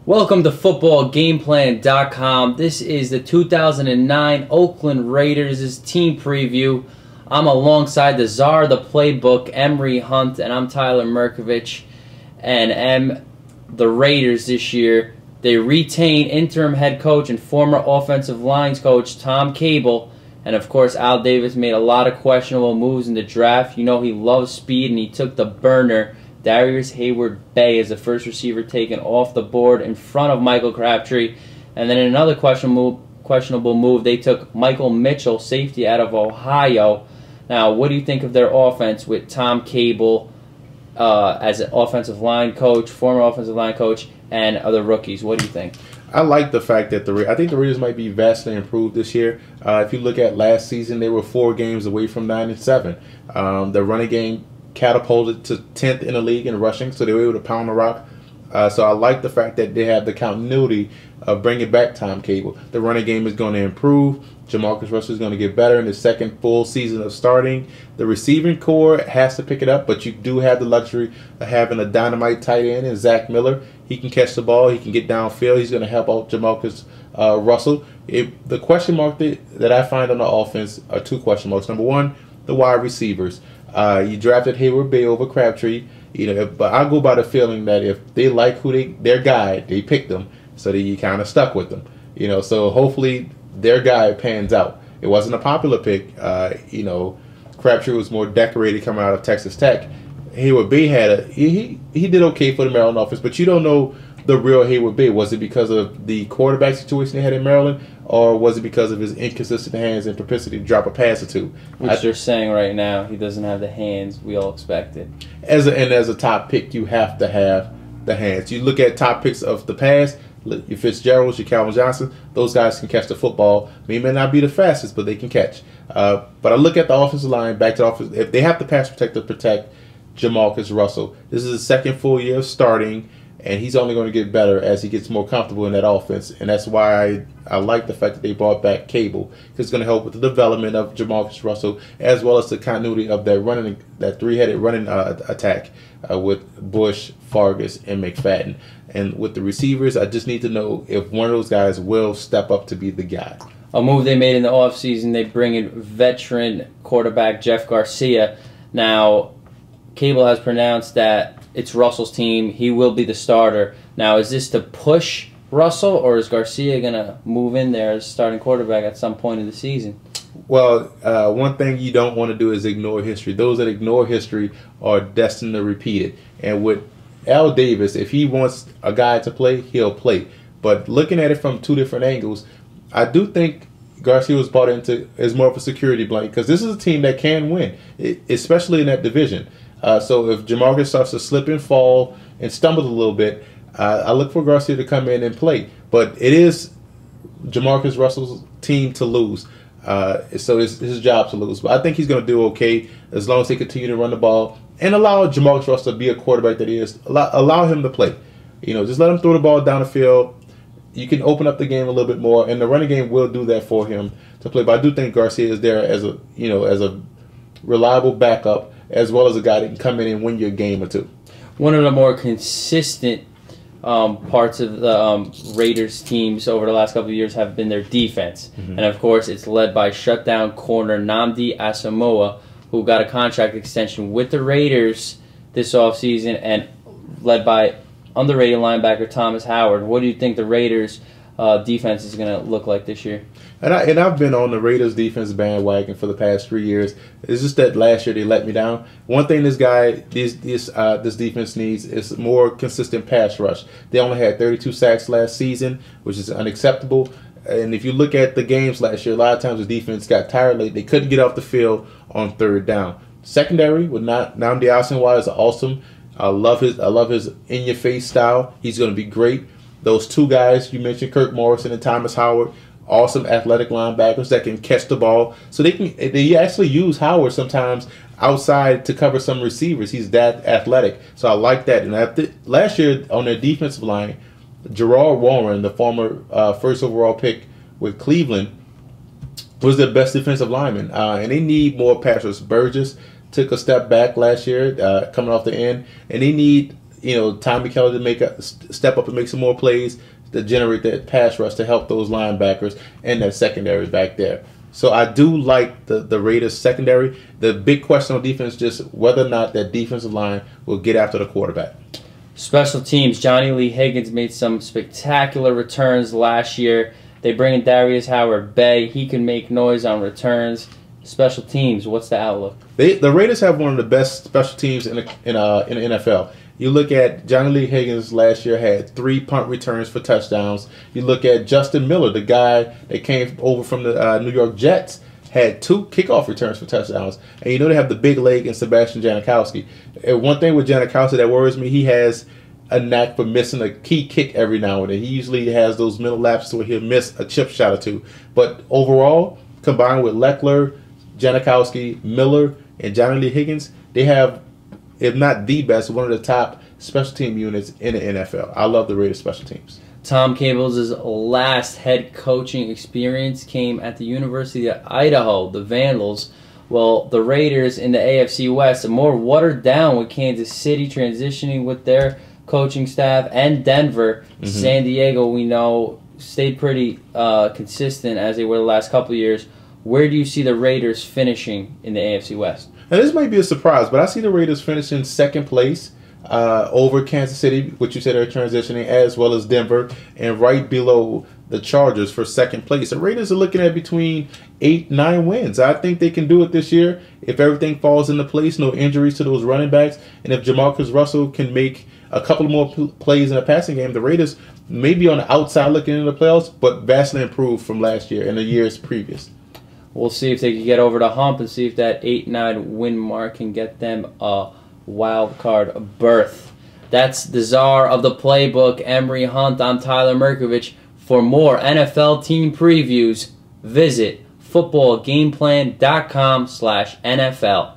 Welcome to footballgameplan.com. This is the 2009 Oakland Raiders' team preview. I'm alongside the czar of the playbook, Emery Hunt, and I'm Tyler Merkovich. And the Raiders this year, they retain interim head coach and former offensive lines coach Tom Cable. And of course, Al Davis made a lot of questionable moves in the draft. You know he loves speed, and he took the burner Darius Hayward-Bay as the first receiver taken off the board in front of Michael Crabtree. And then in another questionable move, they took Michael Mitchell, safety out of Ohio. Now, what do you think of their offense with Tom Cable as an offensive line coach, former offensive line coach, and other rookies? What do you think? I like the fact that I think the Raiders might be vastly improved this year. If you look at last season, they were 4 games away from 9-7. The running game catapulted to 10th in the league in rushing, so they were able to pound the rock. So I like the fact that they have the continuity of bringing back Tom Cable. The running game is going to improve. Jamarcus Russell is going to get better in his second full season of starting. The receiving core has to pick it up, but you do have the luxury of having a dynamite tight end in Zach Miller. He can catch the ball. He can get downfield. He's going to help out Jamarcus Russell. The question mark that I find on the offense are 2 question marks. Number one, the wide receivers. You drafted Hayward-Bay over Crabtree, but I go by the feeling that if they like their guy, they picked them, so that you kind of stuck with them. So hopefully their guy pans out. It wasn't a popular pick. Crabtree was more decorated coming out of Texas Tech. Hayward-Bay he did okay for the Maryland offense, but you don't know the real Hayward-Bay. Was it because of the quarterback situation they had in Maryland, or was it because of his inconsistent hands and propensity to drop a pass or two? Which they're saying right now he doesn't have the hands we all expected. As a top pick, you have to have the hands. You look at top picks of the past, your Fitzgeralds, your Calvin Johnson, those guys can catch the football. They may not be the fastest, but they can catch. But I look at the offensive line, back to the offense. If they have to pass protect to protect Jamarcus Russell, this is his second full year of starting, and he's only going to get better as he gets more comfortable in that offense. And that's why I like the fact that they brought back Cable, because it's going to help with the development of Jamarcus Russell, as well as the continuity of that three-headed running attack with Bush, Fargas, and McFadden. And with the receivers, I just need to know if one of those guys will step up to be the guy. A move they made in the offseason, they bring in veteran quarterback Jeff Garcia. Now, Cable has pronounced that it's Russell's team. He will be the starter. Now, is this to push Russell, or is Garcia going to move in there as starting quarterback at some point in the season? Well, one thing you don't want to do is ignore history. Those that ignore history are destined to repeat it. And with Al Davis, if he wants a guy to play, he'll play. But looking at it from 2 different angles, I do think Garcia was brought into as more of a security blanket, because this is a team that can win, especially in that division. So if Jamarcus starts to slip and fall and stumble a little bit, I look for Garcia to come in and play. But it is Jamarcus Russell's team to lose. So it's his job to lose. But I think he's going to do okay as long as they continue to run the ball and allow Jamarcus Russell to be a quarterback that he is. Allow him to play. Just let him throw the ball down the field. You can open up the game a little bit more, and the running game will do that for him to play. But I do think Garcia is there as a reliable backup, as well as a guy that can come in and win you a game or two. One of the more consistent parts of the Raiders teams over the last couple of years have been their defense. And of course, it's led by shutdown corner Nnamdi Asamoah, who got a contract extension with the Raiders this offseason, and led by underrated linebacker Thomas Howard. What do you think the Raiders defense is going to look like this year? And I've been on the Raiders defense bandwagon for the past 3 years. It's just that last year they let me down. One thing this defense needs is more consistent pass rush. They only had 32 sacks last season, which is unacceptable. And if you look at the games last year, a lot of times the defense got tired late. They couldn't get off the field on 3rd down. Secondary with Nnamdi Asamoah is awesome. I love his in-your-face style. He's going to be great. Those 2 guys you mentioned, Kirk Morrison and Thomas Howard, awesome athletic linebackers that can catch the ball. So they actually use Howard sometimes outside to cover some receivers. He's that athletic. So I like that. And last year on their defensive line, Gerard Warren, the former first overall pick with Cleveland, was their best defensive lineman. And they need more pass rush. Burgess took a step back last year, coming off the end, and they need Tommy Keller to make step up and make some more plays to generate that pass rush to help those linebackers and that secondary back there. So I do like the Raiders secondary. The big question on defense is just whether or not that defensive line will get after the quarterback. Special teams. Johnny Lee Higgins made some spectacular returns last year. They bring in Darius Howard-Bay. He can make noise on returns. Special teams, what's the outlook? The Raiders have one of the best special teams in the NFL. You look at Johnny Lee Higgins last year had 3 punt returns for touchdowns. You look at Justin Miller, the guy that came over from the New York Jets, had 2 kickoff returns for touchdowns. And they have the big leg in Sebastian Janikowski. And one thing with Janikowski that worries me, he has a knack for missing a key kick every now and then. He usually has those middle lapses where he'll miss a chip shot or 2. But overall, combined with Leckler, Janikowski, Miller, and Johnny Lee Higgins, they have, if not the best, one of the top special team units in the NFL. I love the Raiders special teams. Tom Cable's last head coaching experience came at the University of Idaho, the Vandals. Well, the Raiders in the AFC West are more watered down with Kansas City transitioning with their coaching staff, and Denver. San Diego, we know, stayed pretty consistent as they were the last couple of years. Where do you see the Raiders finishing in the AFC West? Now, this might be a surprise, but I see the Raiders finishing second place over Kansas City, which you said are transitioning, as well as Denver, and right below the Chargers for second place. The Raiders are looking at between 8-9 wins. I think they can do it this year if everything falls into place, no injuries to those running backs, and if Jamarcus Russell can make a couple more plays in the passing game. The Raiders may be on the outside looking into the playoffs, but vastly improved from last year and the years previous. We'll see if they can get over the hump and see if that 8-9 win mark can get them a wild card berth. That's the czar of the playbook, Emery Hunt. I'm Tyler Merkovich. For more NFL team previews, visit footballgameplan.com/NFL.